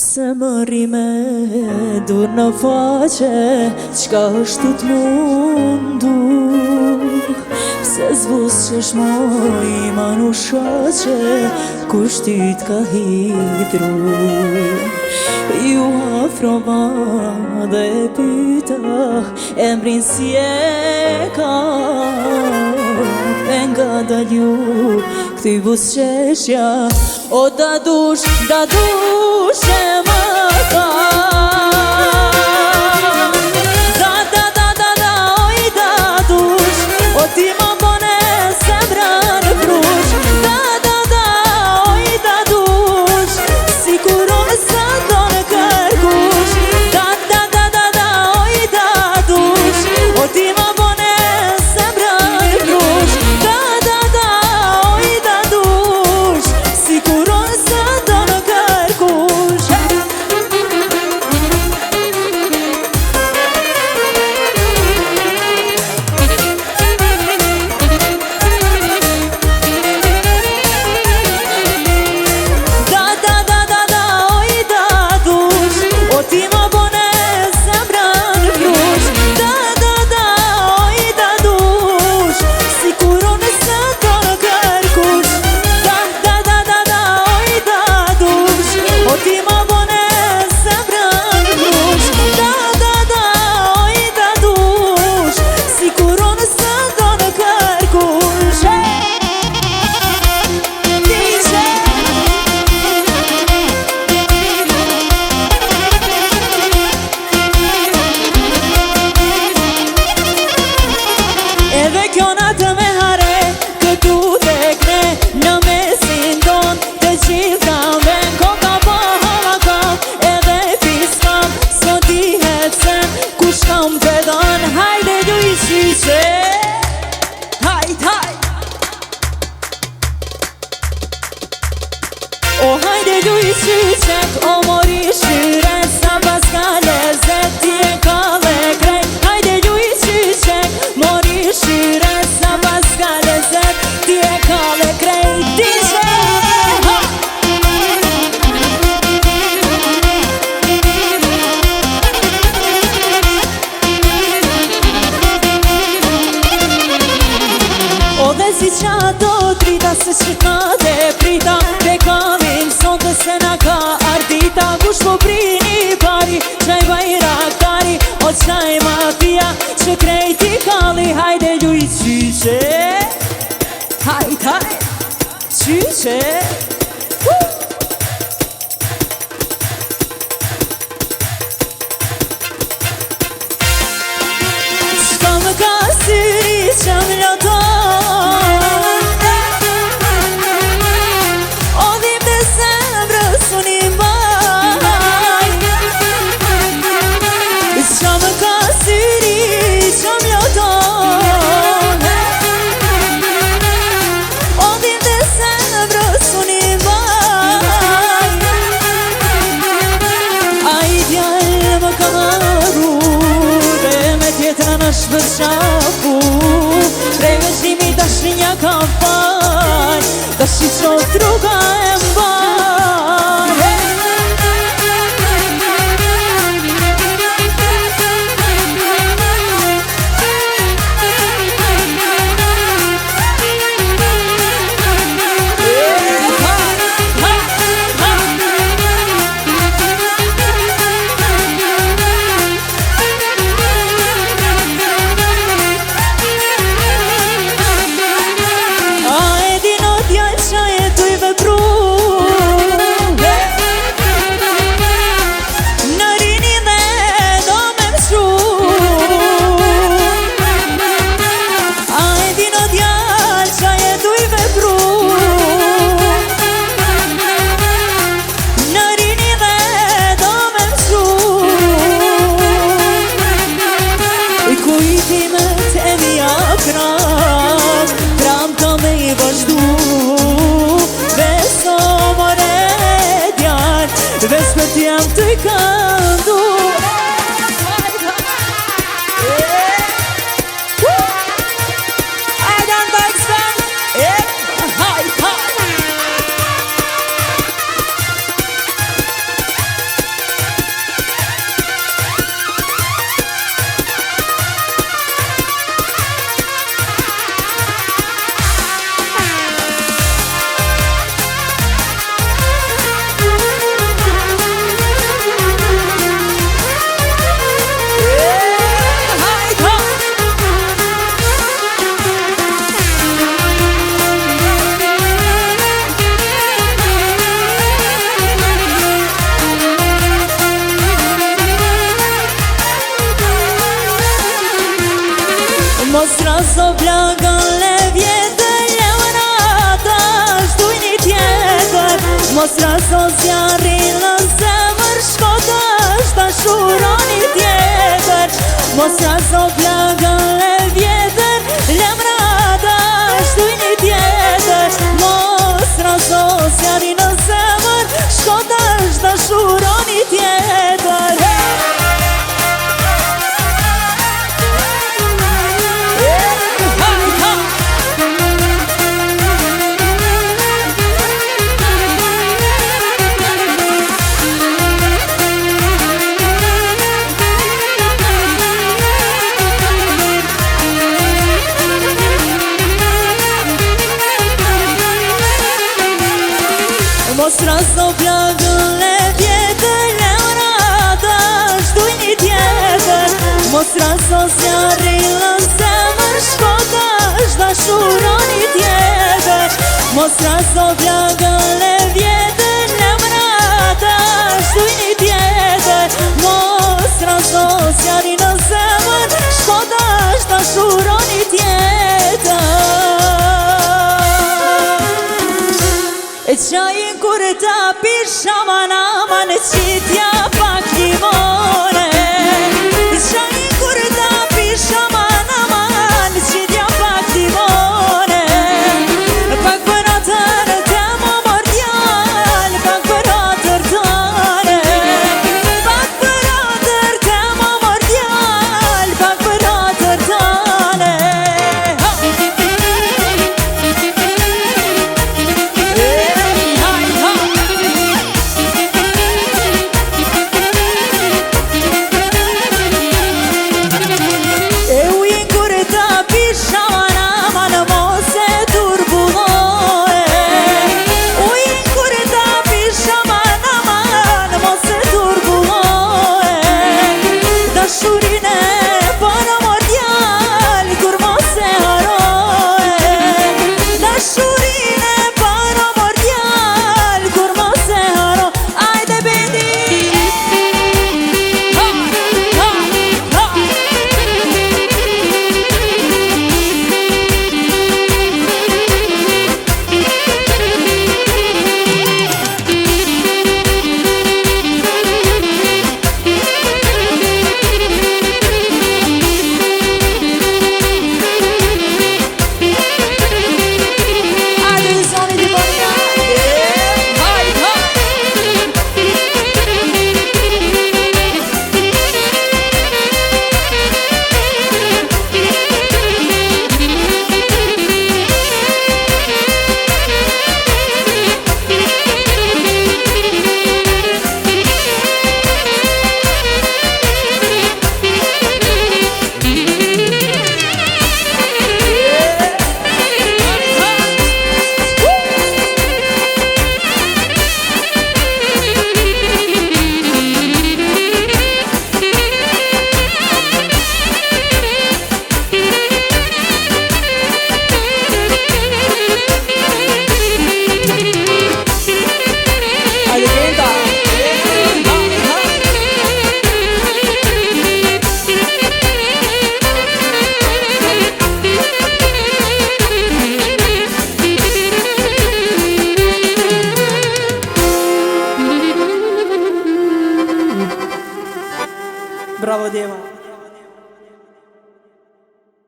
Pse më rime dur në faqe, qka është t'mundu? Pse zvus që shmoj ma në shaqe, kushtit ka hidru? Ju afrova dhe e pyta, emrin si e ka? E nga dalju këthy busqeshja, o da dush e më ka. Oj da dush, o ti më bone zemra në krush. Oj da dush, si kur unë sa do në kërkush. Oj da dush, o ti më bone zemra në krush. Oj da dush, si kur unë sa do në kërkush. Oj da dush, o ti më bone zemra në krush. Oj da dush, si kur unë sa do në kërkush. Oj da dush, o ti më bone zemra në krush. Oj da dush, si kur unë sa do në kërkush. Edhe kjo natë me hare, këtu tek ne, në mesin ton, të gjitha ven, koka po hava kam, edhe pis kam, sot dihet sen, kush kam vedon, hajde du i qyqe, hajt. O hajde du i qyqek, o mori shyren, sa pas ka lezet, ti e ka dhe krejt. Hajde du i qyqek, mori shyren, sa pas ka lezet, ti e ka dhe krejt. DJ, ha! O dhe si qa do drita, se qitna dhe prita, dhe kalim sonte se na ka ardita. Kush po prini pari, qaj bajraktari, o qaj mafia, që krejti kalli. Hajde lu i qyqe, hajt, qyqe. Qka më ka syri që më loton, o dhim të zemrës unë i mbaj. Qka më ka syri që më loton, o dhim të zemrës unë i mbaj. A i djallë më ka maru, dhe me tjetra në shpërqafu. Prej veçlimi dashrinja ka fal, dashi qot rruga e mbaj. A e din o djallë qa e tu i vepru, në rini dhe do me mshu. A e din o djallë qa e tu i vepru, në rini dhe do me mshu. Kujtimet e mija kram të me i vazhdu. Beso more djarë, vespet jam të i këndu. I don't like sun, high. Mos razo zjarrin në zemër, shko tash dashuroni tjetër. Mos razo plagën e vjetër, lemra tash dujni tjetër. Mos razo zjarrin në zemër, shko tash dashuroni tjetër. Mos razo plagën e vjetër, lemra tash dujni tjetër. Mos razo zjarrin në zemër, shko tash dashuroni tjetër. Mos razo plagën e vjetër, lemra tash dujni tjetër. Mos razo zjarrin në zemër, shko tash dashuroni tjetër. E qajin kur ta pish aman aman, qitja pak limone. E qajin kur ta pish aman aman, qitja pak limone. Pak për atër të më mordjal, pak për atër tane. Pak për atër të më mordjal, pak për atër tane. Bravo Dema.